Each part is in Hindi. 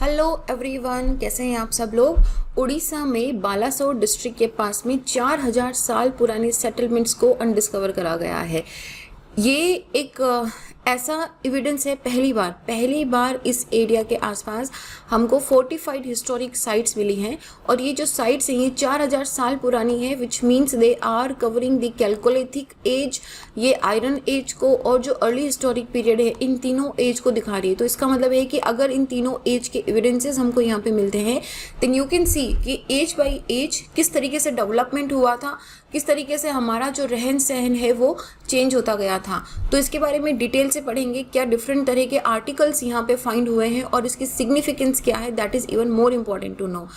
हेलो एवरीवन, कैसे हैं आप सब लोग। उड़ीसा में बालासोर डिस्ट्रिक्ट के पास में 4000 साल पुरानी सेटलमेंट्स को अनडिस्कवर करा गया है। ये एक ऐसा एविडेंस है, पहली बार इस एरिया के आसपास हमको फोर्टिफाइड हिस्टोरिक साइट्स मिली हैं। और ये जो साइट्स हैं ये 4000 साल पुरानी है, which means they are covering the chalcolithic age, ये आयरन एज को और जो अर्ली हिस्टोरिक पीरियड है इन तीनों एज को दिखा रही है। तो इसका मतलब है कि अगर इन तीनों एज के एविडेंसेस हमको यहाँ पे मिलते हैं देन यू कैन सी कि एज बाई एज किस तरीके से डेवलपमेंट हुआ था, किस तरीके से हमारा जो रहन सहन है वो चेंज होता गया था। तो इसके बारे में डिटेल से पढ़ेंगे, क्या डिफरेंट तरह के आर्टिकल्स यहाँ पे फाइंड हुए हैं और इसकी सिग्निफिकेंस क्या है, that is even more important to know.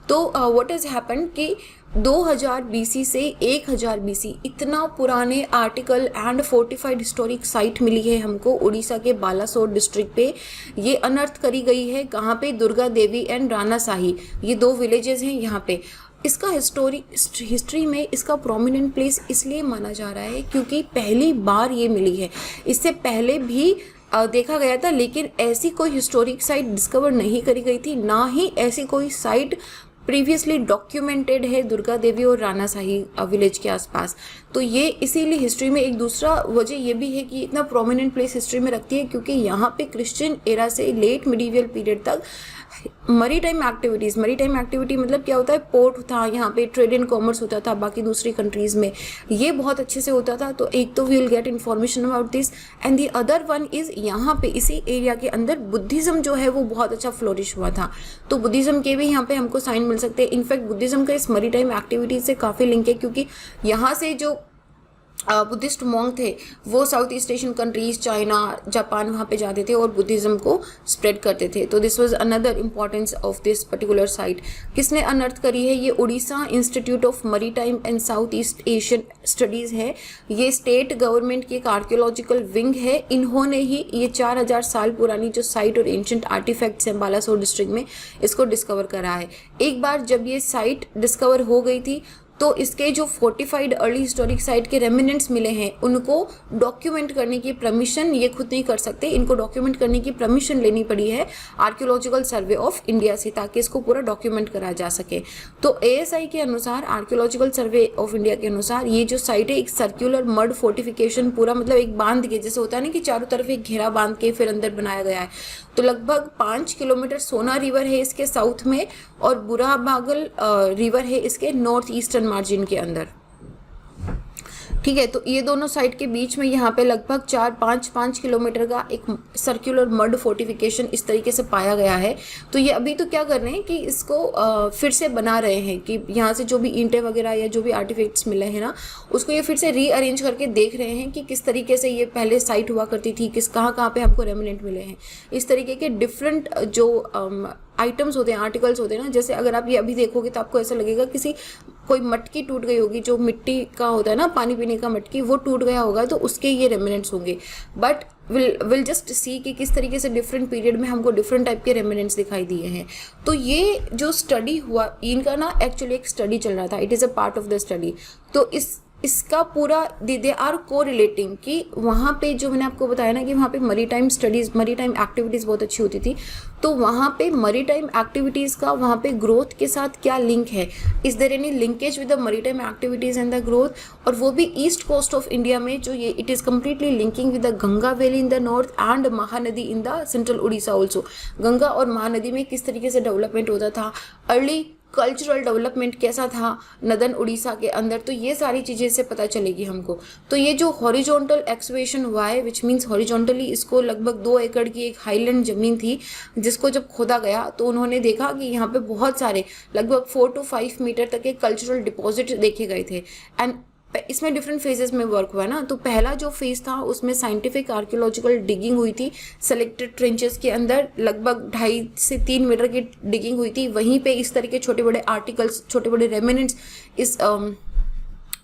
तो व्हाट इज हैपन कि 2000 बीसी से 1000 बीसी इतना पुराने article and fortified historic site मिली है हमको उड़ीसा के बालासोर डिस्ट्रिक्ट पे। ये अनर्थ करी गई है कहाँ पे, दुर्गा देवी एंड राना साही, ये दो विलेजेस हैं यहाँ पे। इसका हिस्ट्री में इसका प्रोमिनेंट प्लेस इसलिए माना जा रहा है क्योंकि पहली बार ये मिली है। इससे पहले भी देखा गया था, लेकिन ऐसी कोई हिस्टोरिक साइट डिस्कवर नहीं करी गई थी, ना ही ऐसी कोई साइट प्रीवियसली डॉक्यूमेंटेड है दुर्गा देवी और राना साही विलेज के आसपास। तो ये इसीलिए हिस्ट्री में एक दूसरा वजह ये भी है कि इतना प्रोमिनेंट प्लेस हिस्ट्री में रखती है क्योंकि यहाँ पे क्रिश्चियन एरा से लेट मिडीवियल पीरियड तक मरी टाइम एक्टिविटी मतलब क्या होता है, पोर्ट था यहाँ पे, ट्रेड एंड कॉमर्स होता था बाकी दूसरी कंट्रीज में, ये बहुत अच्छे से होता था। तो एक तो we will get information about this and the other one is यहाँ पे इसी एरिया के अंदर बुद्धिज्म जो है वो बहुत अच्छा फ्लोरिश हुआ था। तो बुद्धिज्म के भी यहाँ पे हमको साइन मिल सकते हैं। इनफैक्ट बुद्धिज्म का इस मरी टाइम एक्टिविटीज से काफ़ी लिंक है क्योंकि यहाँ से जो बुद्धिस्ट मॉन्क थे वो south east Asian countries, China, Japan वहाँ पे जाते थे और बुद्धिज्म को स्प्रेड करते थे। तो this was another importance of this particular site. किसने अनर्थ करी है? ये Orissa institute of maritime and south east Asian studies है। ये स्टेट गवर्नमेंट की एक आर्कियोलॉजिकल विंग है। इन्होंने ही ये 4000 साल पुरानी जो साइट और एंशिएंट आर्टिफैक्ट्स हैं बालासोर डिस्ट्रिक्ट में, इसको डिस्कवर करा है। एक बार जब ये साइट डिस्कवर हो गई थी तो इसके जो फोर्टिफाइड अर्ली हिस्टोरिक साइट के रेमिनेंट्स मिले हैं उनको डॉक्यूमेंट करने की परमिशन ये खुद नहीं कर सकते, इनको डॉक्यूमेंट करने की परमिशन लेनी पड़ी है आर्कियोलॉजिकल सर्वे ऑफ इंडिया से, ताकि इसको पूरा डॉक्यूमेंट करा जा सके। तो एएसआई के अनुसार, आर्कियोलॉजिकल सर्वे ऑफ इंडिया के अनुसार, ये जो साइट है एक सर्कुलर मड फोर्टिफिकेशन, पूरा मतलब एक बांध के जैसे होता है ना कि चारों तरफ एक घेरा बांध के फिर अंदर बनाया गया है। तो लगभग 5 किलोमीटर सोना रिवर है इसके साउथ में और बुराबागल रिवर है इसके नॉर्थ ईस्टर्न मार्जिन के अंदर। ठीक है, तो ये दोनों साइड के बीच में यहाँ पे लगभग 4-5 किलोमीटर का एक सर्कुलर मड फोर्टिफिकेशन इस तरीके से पाया गया है। तो ये अभी तो क्या कर रहे हैं कि इसको फिर से बना रहे हैं कि यहाँ से जो भी ईंटें वगैरह या जो भी आर्टिफैक्ट्स मिले हैं ना, उसको ये फिर से रीअरेंज करके देख रहे हैं कि किस तरीके से ये पहले साइट हुआ करती थी, कहाँ पे हमको रेमिनेंट मिले हैं। इस तरीके के डिफरेंट जो आइटम्स होते हैं, आर्टिकल्स होते हैं ना, जैसे अगर आप ये अभी देखोगे तो आपको ऐसा लगेगा किसी कोई मटकी टूट गई होगी, जो मिट्टी का होता है ना पानी पीने का मटकी, वो टूट गया होगा तो उसके ये रेमिनेंट्स होंगे। बट विल जस्ट सी कि किस तरीके से डिफरेंट पीरियड में हमको डिफरेंट टाइप के रेमिनेंट्स दिखाई दिए हैं। तो ये जो स्टडी हुआ इनका ना, एक्चुअली एक स्टडी चल रहा था, it is a part of the study. तो इसका पूरा दे आर को रिलेटिंग कि वहाँ पे जो मैंने आपको बताया ना कि वहाँ पे मरी टाइम स्टडीज़, मरी टाइम एक्टिविटीज़ बहुत अच्छी होती थी। तो वहाँ पे मरी टाइम एक्टिविटीज़ का वहाँ पे ग्रोथ के साथ क्या लिंक है, is there any linkage with the maritime activities and the growth, और वो भी ईस्ट कोस्ट ऑफ इंडिया में जो ये it is completely linking with the Ganga valley in the north and Mahanadi in the central Orissa also. Ganga और महानदी में किस तरीके से डेवलपमेंट होता था, अर्ली कल्चरल डेवलपमेंट कैसा था नदन उड़ीसा के अंदर, तो ये सारी चीज़ें इससे पता चलेगी हमको। तो ये जो हॉरिजॉन्टल एक्सवेशन हुआ है, विच मीन्स हॉरिजॉन्टली, इसको लगभग 2 एकड़ की एक हाईलैंड जमीन थी जिसको जब खोदा गया तो उन्होंने देखा कि यहाँ पे बहुत सारे लगभग 4 to 5 मीटर तक के कल्चरल डिपॉजिट देखे गए थे। एंड इसमें डिफरेंट फेजेस में वर्क हुआ ना। तो पहला जो फेज था उसमें साइंटिफिक आर्कियोलॉजिकल डिगिंग हुई थी, सेलेक्टेड ट्रेंचेस के अंदर लगभग 2.5 से 3 मीटर की डिगिंग हुई थी। वहीं पे इस तरह के छोटे बड़े आर्टिकल्स, छोटे बड़े रेमिनेंट्स इस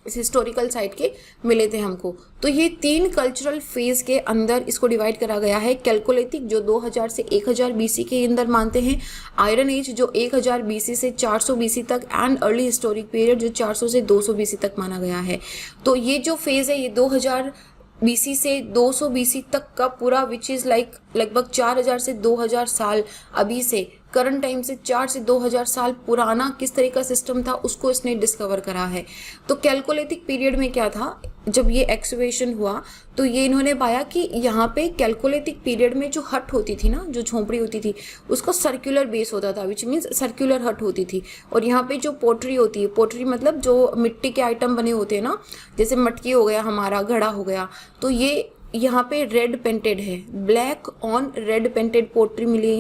हिस्टोरिकल साइट के मिले थे हमको। तो ये 3 कल्चरल फेज के अंदर इसको डिवाइड करा गया है। कैलकोलिथिक जो 2000 से 1000 बीसी के अंदर मानते हैं, आयरन एज जो 1000 बीसी से 400 बीसी तक, एंड अर्ली हिस्टोरिक पीरियड जो 400 से 200 बीसी तक माना गया है। तो ये जो फेज है ये 2000 बीसी से 200 बीसी तक का पूरा, विच इज़ लाइक लगभग 4000 से 2000 साल अभी से करंट टाइम से 4 से 2000 साल पुराना किस तरह का सिस्टम था उसको इसने डिस्कवर करा है। तो कैलकोलिथिक पीरियड में क्या था, जब ये एक्सकवेशन हुआ तो ये इन्होंने पाया कि यहाँ पे कैलकोलिथिक पीरियड में जो हट होती थी ना, जो झोंपड़ी होती थी, उसका सर्कुलर बेस होता था, विच मीन्स सर्कुलर हट होती थी। और यहाँ पे जो पोट्री होती है, पोट्री मतलब जो मिट्टी के आइटम बने होते हैं ना, जैसे मटकी हो गया, हमारा घड़ा हो गया, तो ये यहाँ पे रेड पेंटेड है, black on red painted pottery मिली है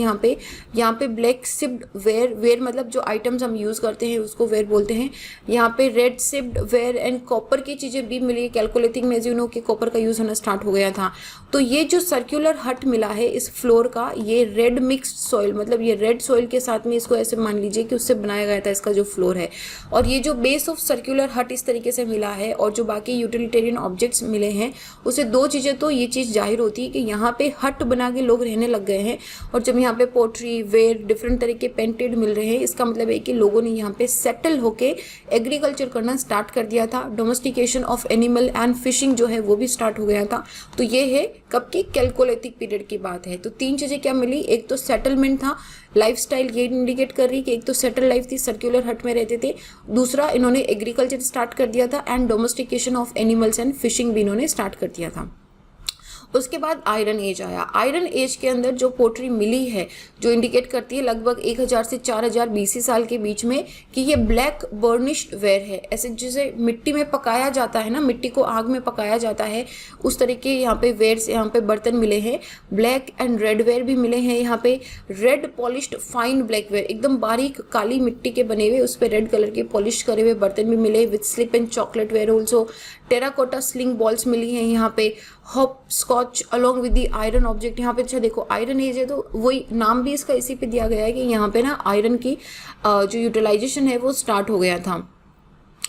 यहाँ पे ब्लैक सिप्ड वेयर, वेयर मतलब जो आइटम्स हम यूज़ करते हैं उसको वेयर बोलते हैं। यहाँ पे red slipped ware and copper की चीज़ें भी मिली है। कैलकुलेटिंग में यू नो कि कॉपर का यूज़ होना स्टार्ट हो गया था। तो ये जो सर्कुलर हट मिला है इस फ्लोर का, ये रेड मिक्सड सॉइल, मतलब ये रेड सॉइल के साथ में इसको ऐसे मान लीजिए कि उससे बनाया गया था इसका जो फ्लोर है। और ये जो बेस ऑफ सर्कुलर हट इस तरीके से मिला है, और जो बाकी यूटिलिटेरियन ऑब्जेक्ट्स मिले हैं उसे दो चीज़ें तो ये चीज़ जाहिर होती है कि यहाँ पे हट बना के लोग रहने लग गए हैं। और जब यहाँ पे पोट्री, वेयर, डिफरेंट तरह के पेंटेड मिल रहे हैं, इसका मतलब है कि लोगों ने यहाँ पे सेटल होके एग्रीकल्चर करना स्टार्ट कर दिया था। Domestication of animal and fishing जो है वो भी स्टार्ट हो गया था। तो ये है कब की, कैलकोलिथिक पीरियड की बात है। तो तीन चीज़ें क्या मिली, एक तो सेटलमेंट था, लाइफस्टाइल ये इंडिकेट कर रही कि एक तो सेटल लाइफ थी, सर्कुलर हट में रहते थे, दूसरा इन्होंने एग्रीकल्चर स्टार्ट कर दिया था, and domestication of animals and fishing भी इन्होंने स्टार्ट कर दिया था। उसके बाद आयरन एज आया। आयरन एज के अंदर जो पोट्री मिली है, जो इंडिकेट करती है लगभग 1000 से 4000 BC साल के बीच में, कि ये ब्लैक बर्निश्ड वेयर है। ऐसे जैसे मिट्टी में पकाया जाता है ना, मिट्टी को आग में पकाया जाता है, उस तरीके यहाँ पे वेयर्स, यहाँ पे बर्तन मिले हैं। ब्लैक एंड रेड वेयर भी मिले हैं यहाँ पे। Red polished fine black ware, एकदम बारीक काली मिट्टी के बने हुए, उस पर रेड कलर के पॉलिश करे हुए बर्तन भी मिले, with slip and chocolate ware also. Terracotta sling balls मिली हैं यहाँ पे। Hopscotch along with the iron object. यहाँ पे अच्छा देखो, आयरन एज है तो वही नाम भी इसका इसी पे दिया गया है कि यहाँ पे ना आयरन की जो यूटिलाइजेशन है वो स्टार्ट हो गया था,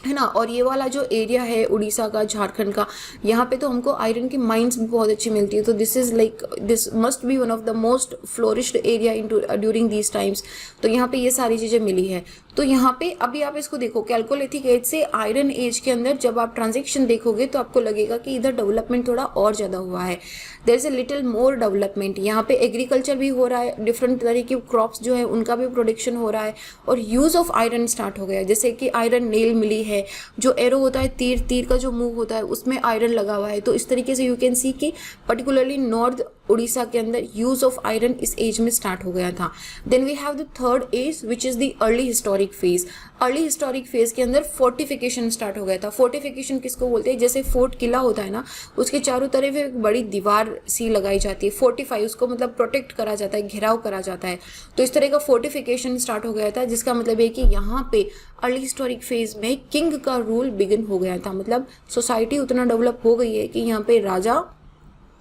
है ना। और ये वाला जो एरिया है उड़ीसा का, झारखंड का, यहाँ पे तो हमको आयरन की माइंस भी बहुत अच्छी मिलती है। तो this is like, this must be one of the most flourished area in during these times. तो यहाँ पे ये सारी चीज़ें मिली है। तो यहाँ पे अभी आप इसको देखो, कैलकोलिथिक एज से आयरन एज के अंदर जब आप ट्रांजेक्शन देखोगे तो आपको लगेगा कि इधर डेवलपमेंट थोड़ा और ज़्यादा हुआ है। There is a little more development. यहाँ पे एग्रीकल्चर भी हो रहा है, डिफरेंट तरह की क्रॉप्स जो है उनका भी प्रोडक्शन हो रहा है, और यूज़ ऑफ आयरन स्टार्ट हो गया। जैसे कि आयरन नेल मिली है, जो एरो होता है, तीर, तीर का जो मूव होता है उसमें आयरन लगा हुआ है। तो इस तरीके से यू कैन सी कि पर्टिकुलरली नॉर्थ उड़ीसा के अंदर यूज ऑफ आयरन इस एज में स्टार्ट हो गया था। Then we have the third age which is the early historic phase. Early historic phase के अंदर फोर्टिफिकेशन स्टार्ट हो गया था। फोर्टिफिकेशन किसको बोलते हैं, जैसे फोर्ट किला होता है ना, उसके चारों तरफ एक बड़ी दीवार सी लगाई जाती है, फोर्टिफाई, उसको मतलब प्रोटेक्ट करा जाता है, घेराव करा जाता है। तो इस तरह का फोर्टिफिकेशन स्टार्ट हो गया था, जिसका मतलब है कि यहाँ पे अर्ली हिस्टोरिक फेज में किंग का रूल बिगिन हो गया था। मतलब सोसाइटी उतना डेवलप हो गई है कि यहाँ पे राजा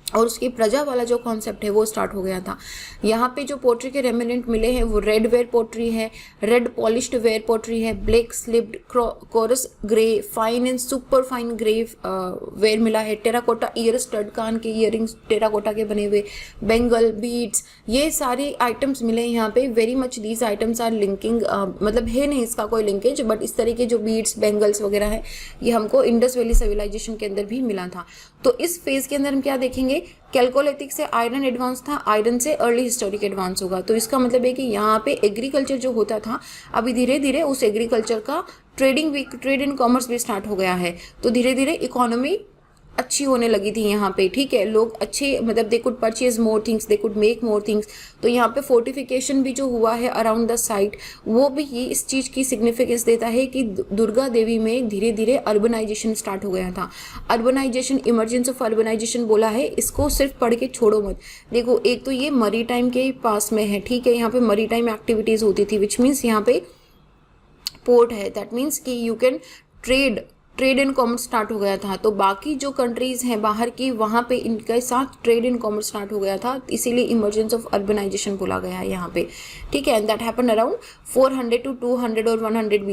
और उसकी प्रजा वाला जो कॉन्सेप्ट है वो स्टार्ट हो गया था। यहाँ पे जो पोट्री के रेमिनेंट मिले हैं वो रेड वेयर पोट्री है, रेड पॉलिश्ड वेयर पोट्री है, black slipped coarse grey, fine and super fine grey ware मिला है। टेराकोटा ईयर स्टड, कान के ईयरिंग्स टेराकोटा के बने हुए, बेंगल, बीड्स, ये सारे आइटम्स मिले हैं यहाँ पे। Very much these items are linking, मतलब है नहीं इसका कोई लिंकेज, बट इस तरह के जो बीड्स, बेंगल्स वगैरह है ये हमको इंडस वैली सिविलाइजेशन के अंदर भी मिला था। तो इस फेज के अंदर हम क्या देखेंगे, कैलकोलिथिक से आयरन एडवांस था, आयरन से अर्ली हिस्टोरिक एडवांस होगा। तो इसका मतलब है कि यहाँ पे एग्रीकल्चर जो होता था, अभी धीरे धीरे उस एग्रीकल्चर का ट्रेड एंड कॉमर्स भी स्टार्ट हो गया है। तो धीरे धीरे इकोनॉमी अच्छी होने लगी थी यहाँ पे, ठीक है। लोग अच्छे, मतलब they could purchase more things, they could make more things. तो यहाँ पे फोर्टिफिकेशन भी जो हुआ है अराउंड द साइट, वो भी ये इस चीज़ की सिग्निफिकेंस देता है कि दुर्गा देवी में धीरे धीरे अर्बनाइजेशन स्टार्ट हो गया था। अर्बनाइजेशन, इमरजेंस ऑफ अर्बनाइजेशन बोला है, इसको सिर्फ पढ़ के छोड़ो मत। देखो, एक तो ये मरी टाइम के पास में है, ठीक है, यहाँ पे मरी टाइम एक्टिविटीज़ होती थी, विच मीन्स यहाँ पे पोर्ट है, दैट मीन्स कि you can trade and commerce start हो गया था। तो बाकी जो कंट्रीज़ हैं बाहर की, वहाँ पे इनके साथ ट्रेड एंड कॉमर्स स्टार्ट हो गया था, इसीलिए इमरजेंस ऑफ अर्बनाइजेशन बोला गया है यहाँ पे, ठीक है। And that happen around 400 to 200 और 100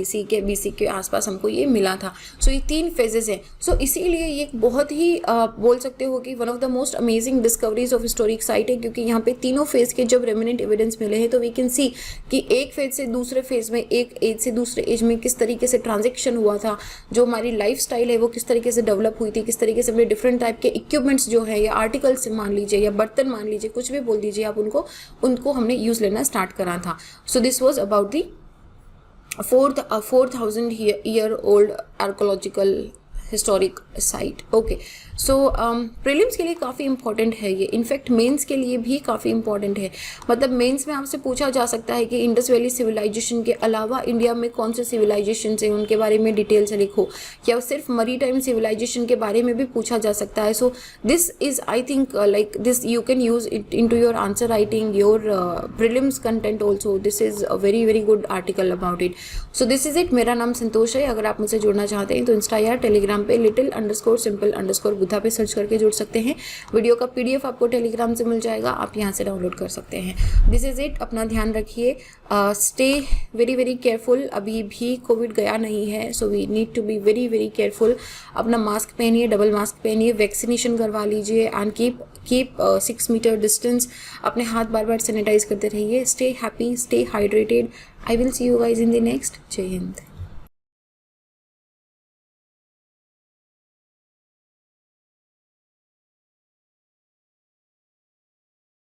BC के आसपास हमको ये मिला था। सो ये तीन फेजेस हैं। सो इसीलिए ये बहुत ही बोल सकते हो कि one of the most amazing discoveries of historic site है, क्योंकि यहाँ पे तीनों फेज के जब रेमिनेंट एविडेंस मिले हैं तो वी कैन सी कि एक फेज से दूसरे फेज में, एक एज से दूसरे एज में किस तरीके से ट्रांजेक्शन हुआ था, जो हमारी लाइफस्टाइल है वो किस तरीके से डेवलप हुई थी, किस तरीके से अपने डिफरेंट टाइप के इक्विपमेंट्स जो है या आर्टिकल्स मान लीजिए या बर्तन मान लीजिए, कुछ भी बोल दीजिए आप उनको हमने यूज़ लेना स्टार्ट करा था. So this was about the 4,000 year old archaeological historic site. Okay, so prelims के लिए काफ़ी इंपॉर्टेंट है ये, इनफैक्ट मेंस के लिए भी काफ़ी इंपॉर्टेंट है. मतलब मेंस में आपसे पूछा जा सकता है कि इंडस वैली सिविलाइजेशन के अलावा इंडिया में कौन से सिविलाइजेशन हैं उनके बारे में डिटेल से लिखो, या सिर्फ मरी टाइम सिविलाइजेशन के बारे में भी पूछा जा सकता है. So this is I think like this you can use it in to your answer writing, your prelims content also. This is a very very good article about it. So this is it. मेरा नाम संतोष है. अगर आप मुझसे जुड़ना चाहते हैं तो इंस्टा या टेलीग्राम पे little_simple_बुद्धा पे सर्च करके जुड़ सकते हैं. वीडियो का PDF आपको टेलीग्राम से मिल जाएगा, आप यहाँ से डाउनलोड कर सकते हैं. This is it. अपना ध्यान रखिए, स्टे वेरी वेरी केयरफुल. अभी भी कोविड गया नहीं है, so we need to be very very careful. अपना मास्क पहनिए, डबल मास्क पहनिए, वैक्सीनेशन करवा लीजिए एंड कीप 6 मीटर डिस्टेंस. अपने हाथ बार बार सैनिटाइज करते रहिए. Stay happy, stay hydrated. I will see you guys in the next. जय हिंद.